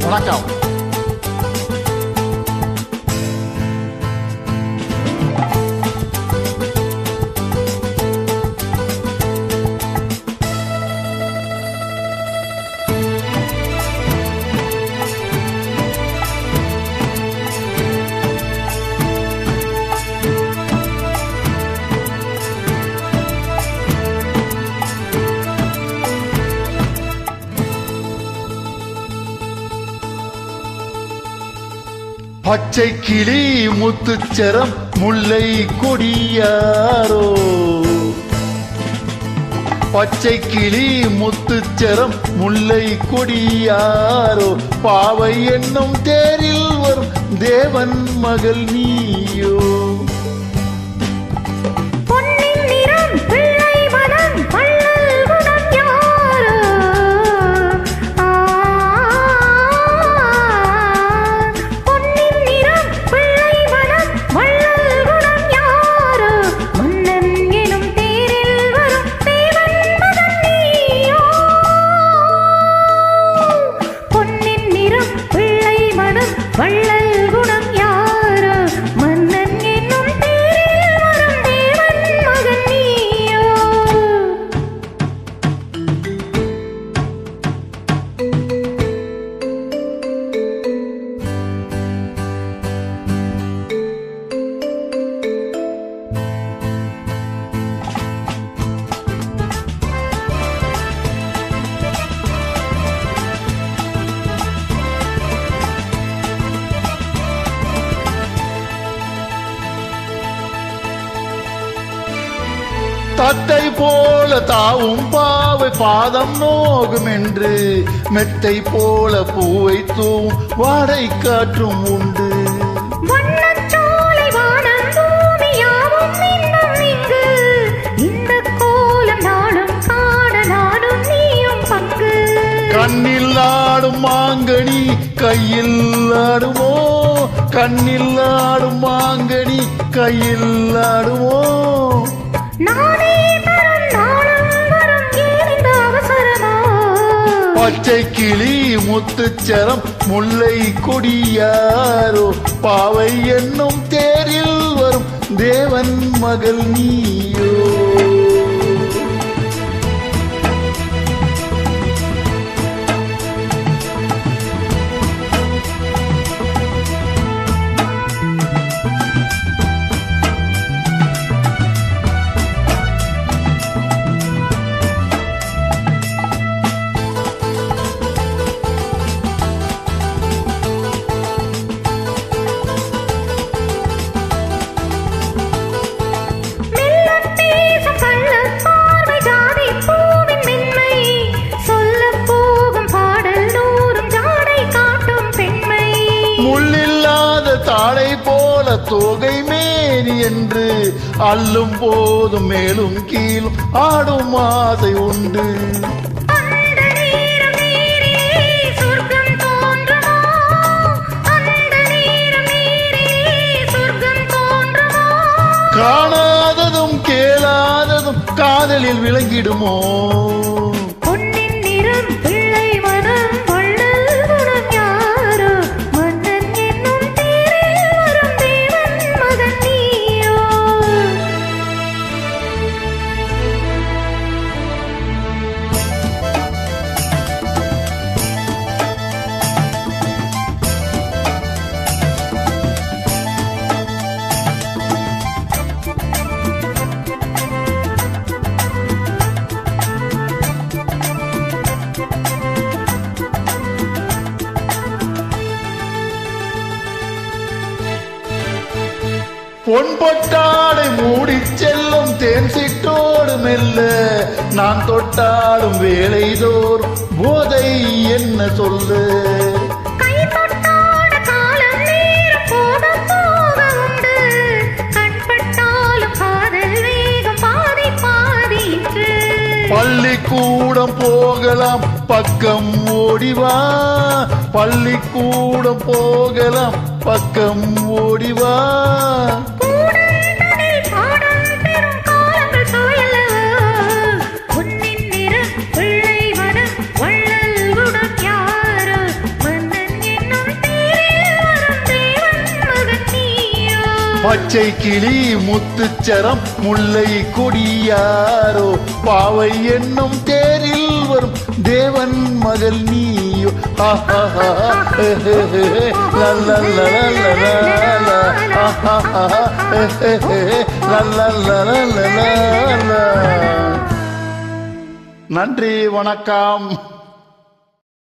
வணக்கம். பச்சை கிளி முத்துச்சரம் முல்லை கொடியாரோ, பச்சை கிளி முத்துச்சரம் முல்லை கொடியாரோ, பாவை என்னும் தேரில் வரும் தேவன் மகள் நீயோ. தத்தை போல தாவும் பாவை பாதம் நோகும் என்று, மெத்தை போல பூவை தூவும் வாடை காற்றும் உண்டு. கண்ணில் ஆடும் மாங்கனி கையில் ஆடுமோ, கண்ணில் ஆடும் மாங்கனி கையில் ஆடுமோ. பச்சை கிளி முத்துச்சரம் முல்லை கொடியாரோ, பாவை என்னும் தேரில் வரும் தேவன் மகள் நீயோ. தாளை போல தோகை மேனி என்று அள்ளும் போதும் மேலும் கீழும் ஆடும் ஆசை உண்டு. காணாததும் கேளாததும் காதலில் விளங்கிடுமோ. பொன்பொட்டாடை மூடி செல்லும் தேன் சிட்டோடு மெல்ல, நான் தொட்டாடும் வேலைதோர் போதை என்ன சொல்லு. பள்ளிக்கூடம் போகலாம் பக்கம் ஓடிவா, பள்ளிக்கூடம் போகலாம் பக்கம் ஓடிவா. பச்சை கிளி முத்துச்சரம் முல்லை கொடியாரோ பாவை என்னும் தேரில் வரும் தேவன் மகள் நீயோ நன்றி, வணக்கம்.